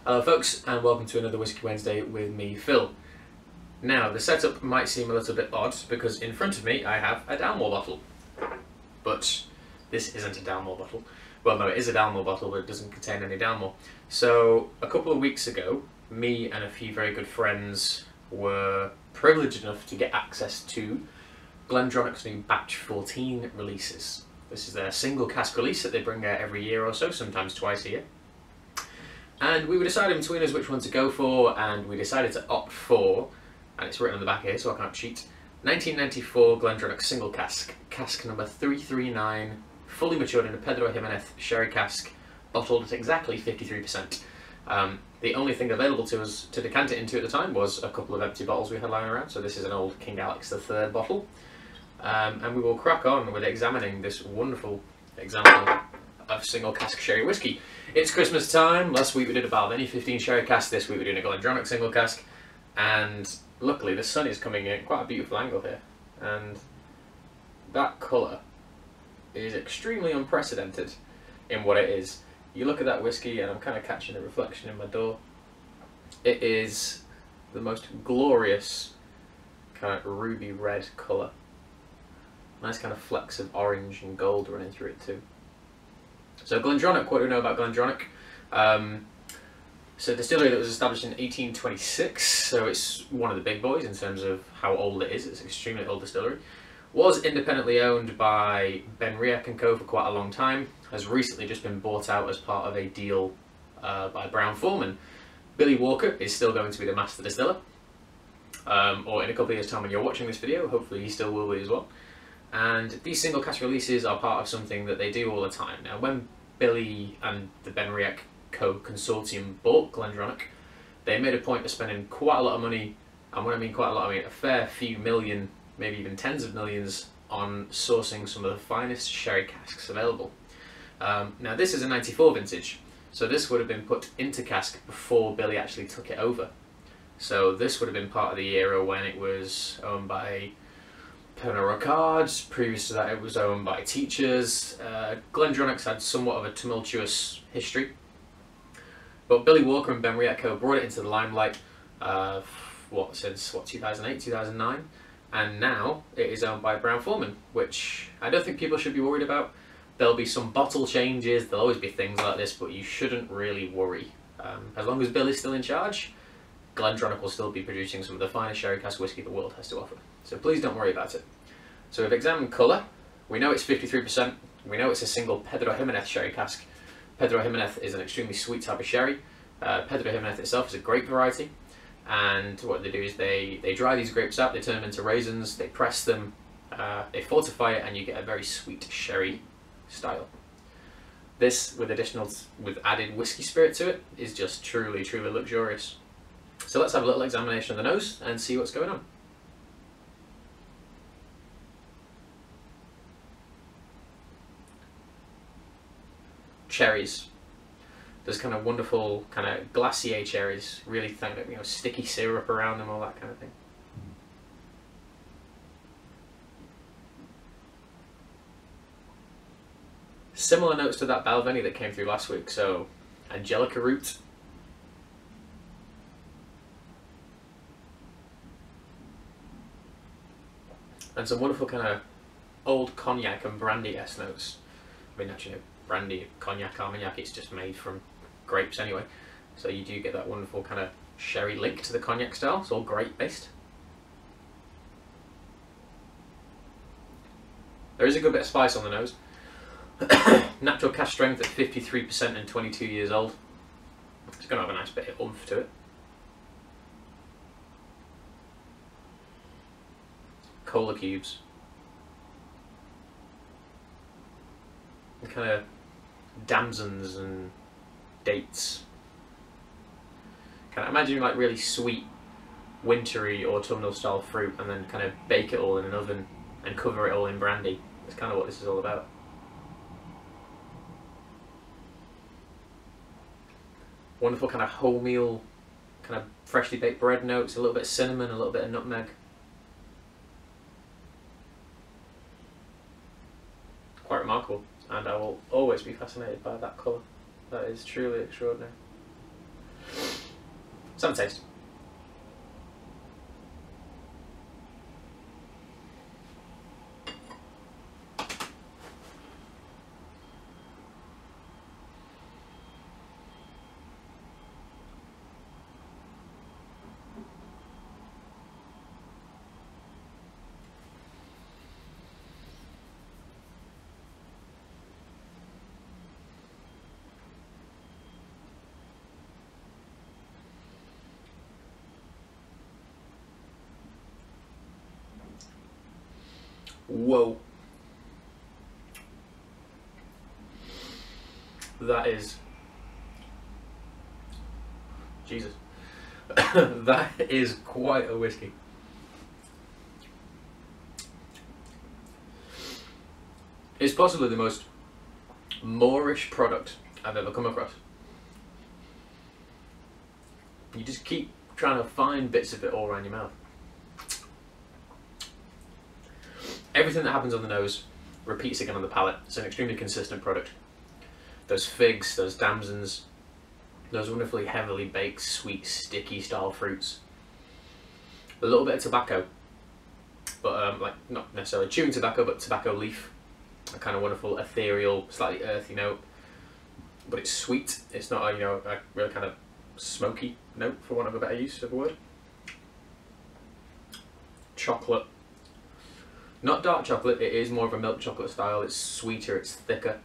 Hello folks, and welcome to another Whisky Wednesday with me, Phil. Now, the setup might seem a little bit odd because in front of me I have a Dalmore bottle. But this isn't a Dalmore bottle. Well, no, it is a Dalmore bottle, but it doesn't contain any Dalmore. So, a couple of weeks ago, me and a few very good friends were privileged enough to get access to GlenDronach's new Batch 14 releases. This is their single cask release that they bring out every year or so, sometimes twice a year. And we were deciding between us which one to go for, and we decided to opt for, and it's written on the back here so I can't cheat, 1994 GlenDronach Single Cask, cask number 339, fully matured in a Pedro Ximinez sherry cask, bottled at exactly 53%. The only thing available to us to decant it into at the time was a couple of empty bottles we had lying around, so this is an old King Alex III bottle. And we will crack on with examining this wonderful example of single cask sherry whiskey. It's Christmas time. Last week we did a Balvenie 15 sherry cask, this week we're doing a GlenDronach single cask, and luckily the sun is coming in quite a beautiful angle here, and that colour is extremely unprecedented in what it is. You look at that whiskey and I'm kind of catching the reflection in my door. It is the most glorious kind of ruby red colour. Nice kind of flecks of orange and gold running through it too. So GlenDronach, what do we know about GlenDronach? So distillery that was established in 1826, so it's one of the big boys in terms of how old it is. It's an extremely old distillery. Was independently owned by Ben & Co for quite a long time. Has recently just been bought out as part of a deal by Brown-Forman. Billy Walker is still going to be the master distiller. Or in a couple of years' time when you're watching this video, hopefully he still will be as well. And these single cask releases are part of something that they do all the time. Now, when Billy and the Ben & Co consortium bought GlenDronach, they made a point of spending quite a lot of money, and when I mean quite a lot, I mean a fair few million, maybe even tens of millions, on sourcing some of the finest sherry casks available. Now, this is a 94 vintage, so this would have been put into cask before Billy actually took it over. So this would have been part of the era when it was owned by Pernod Ricard. Previous to that it was owned by Teachers. GlenDronach's had somewhat of a tumultuous history, but Billy Walker and Ben & Co brought it into the limelight since 2008, 2009, and now it is owned by Brown-Forman, which I don't think people should be worried about. There'll be some bottle changes, there'll always be things like this, but you shouldn't really worry. As long as Billy's still in charge, GlenDronach will still be producing some of the finest sherry cask whiskey the world has to offer. So please don't worry about it. So we've examined colour. We know it's 53%. We know it's a single Pedro Ximinez sherry cask. Pedro Ximinez is an extremely sweet type of sherry. Pedro Ximinez itself is a grape variety. And what they do is they dry these grapes out, they turn them into raisins, they press them, they fortify it, and you get a very sweet sherry style. This, with added whiskey spirit to it, is just truly, truly luxurious. So let's have a little examination of the nose and see what's going on. Cherries. There's kind of wonderful kind of glacier cherries, really think that, you know, sticky syrup around them, all that kind of thing. Similar notes to that Balvenie that came through last week, so angelica root. And some wonderful kind of old cognac and brandy-esque notes. I mean, actually, brandy, cognac, armagnac, it's just made from grapes anyway. So you do get that wonderful kind of sherry link to the cognac style. It's all grape-based. There is a good bit of spice on the nose. Natural cask strength at 53% and 22 years old. It's going to have a nice bit of oomph to it. Cola cubes. And kind of damsons and dates. Kind of imagine like really sweet, wintry, autumnal style fruit, and then kind of bake it all in an oven and cover it all in brandy. That's kind of what this is all about. Wonderful kind of wholemeal, kind of freshly baked bread notes, a little bit of cinnamon, a little bit of nutmeg. Quite remarkable, and I will always be fascinated by that colour. That is truly extraordinary. Let's have a taste. Whoa. That is... Jesus. That is quite a whiskey. It's possibly the most Moorish product I've ever come across. You just keep trying to find bits of it all around your mouth. Everything that happens on the nose repeats again on the palate. It's an extremely consistent product. Those figs, those damsons, those wonderfully heavily baked, sweet, sticky style fruits. A little bit of tobacco, but like not necessarily chewing tobacco, but tobacco leaf. A kind of wonderful, ethereal, slightly earthy note. But it's sweet. It's not a, you know, a real kind of smoky note, for want of a better use of a word. Chocolate. Not dark chocolate, it is more of a milk chocolate style. It's sweeter, it's thicker.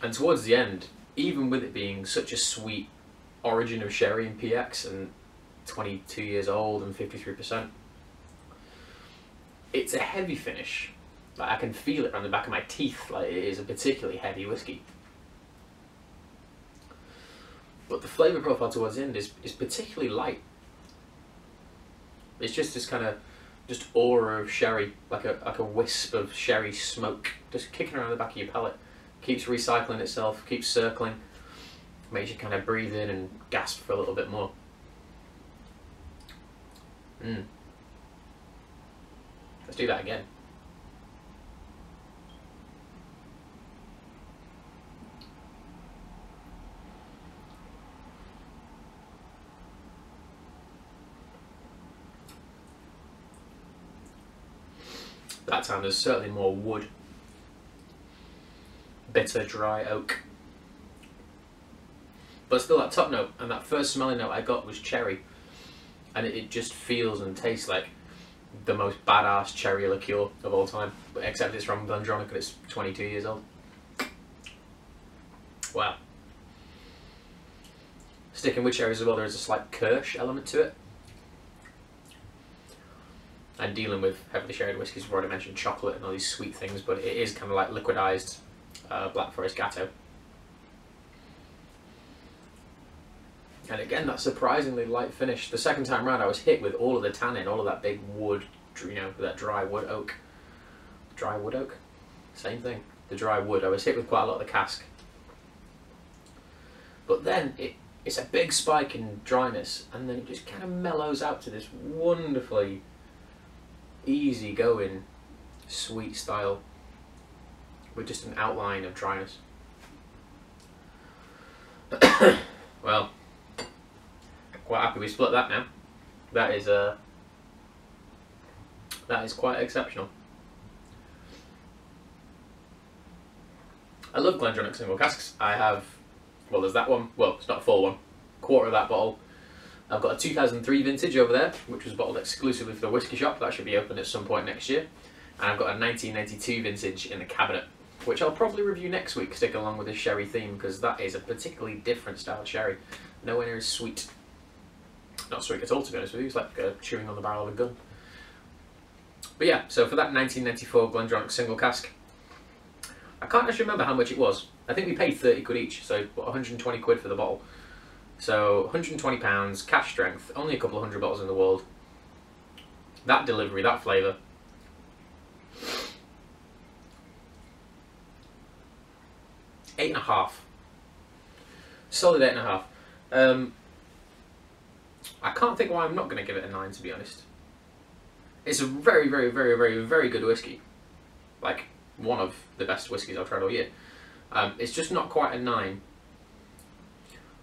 And towards the end, even with it being such a sweet origin of sherry and PX and 22 years old and 53%, it's a heavy finish. Like, I can feel it around the back of my teeth. Like, it is a particularly heavy whiskey. But the flavour profile towards the end is particularly light. It's just this kind of just aura of sherry, like a wisp of sherry smoke, just kicking around the back of your palate. Keeps recycling itself, keeps circling, makes you kind of breathe in and gasp for a little bit more. Let's do that again. That time there's certainly more wood, bitter, dry oak, but still that top note and that first smelling note I got was cherry, and it just feels and tastes like the most badass cherry liqueur of all time, except it's from GlenDronach and it's 22 years old. Wow. Sticking with cherries as well, there is a slight kirsch element to it. And dealing with heavily sherried whiskies, we've already mentioned chocolate and all these sweet things, but it is kind of like liquidized Black Forest Gatto. And again, that surprisingly light finish. The second time round I was hit with all of the tannin, all of that big wood, you know, that dry wood oak. Dry wood oak? Same thing. The dry wood. I was hit with quite a lot of the cask. But then it's a big spike in dryness, and then it just kind of mellows out to this wonderfully easy-going, sweet style with just an outline of dryness. Well, quite happy we split that now. That is quite exceptional. I love GlenDronach Single Casks. I have, well, there's that one. Well, it's not a full one. Quarter of that bottle. I've got a 2003 vintage over there, which was bottled exclusively for the whisky shop. That should be open at some point next year. And I've got a 1992 vintage in the cabinet, which I'll probably review next week, stick along with this sherry theme, because that is a particularly different style sherry. Nowhere near as sweet. Not sweet at all, to be honest with you. It's like chewing on the barrel of a gun. But yeah, so for that 1994 GlenDronach Single Cask, I can't actually remember how much it was. I think we paid 30 quid each, so 120 quid for the bottle. So £120, cash strength, only a couple of hundred bottles in the world. That delivery, that flavour. Eight and a half. Solid 8.5. I can't think why I'm not going to give it a 9, to be honest. It's a very, very, very, very, very good whiskey. Like, one of the best whiskies I've tried all year. It's just not quite a 9.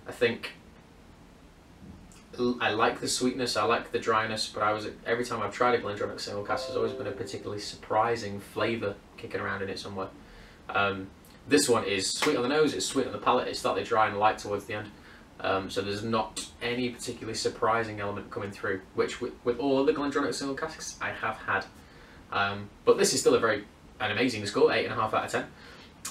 I think I like the sweetness, I like the dryness, but every time I've tried a GlenDronach single cask, there's always been a particularly surprising flavour kicking around in it somewhere. This one is sweet on the nose, it's sweet on the palate, it's slightly dry and light towards the end. So there's not any particularly surprising element coming through, which with all of the GlenDronach single casks I have had. But this is still an amazing score, 8.5 out of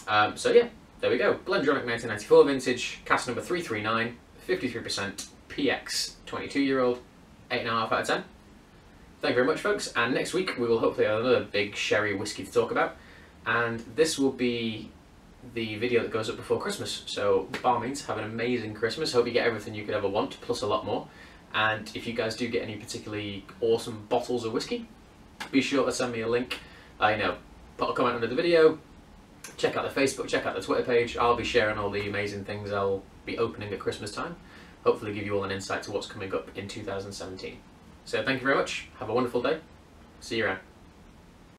10. So yeah, there we go. GlenDronach 1994 vintage, cask number 339, 53%, PX, 22-year-old, 8.5 out of 10. Thank you very much, folks, and next week we will hopefully have another big sherry whiskey to talk about, and this will be the video that goes up before Christmas, so by all means have an amazing Christmas. Hope you get everything you could ever want, plus a lot more, and if you guys do get any particularly awesome bottles of whiskey, be sure to send me a link. Put a comment under the video, check out the Facebook, check out the Twitter page. I'll be sharing all the amazing things I'll be opening at Christmas time, hopefully give you all an insight to what's coming up in 2017. So thank you very much, have a wonderful day, see you around.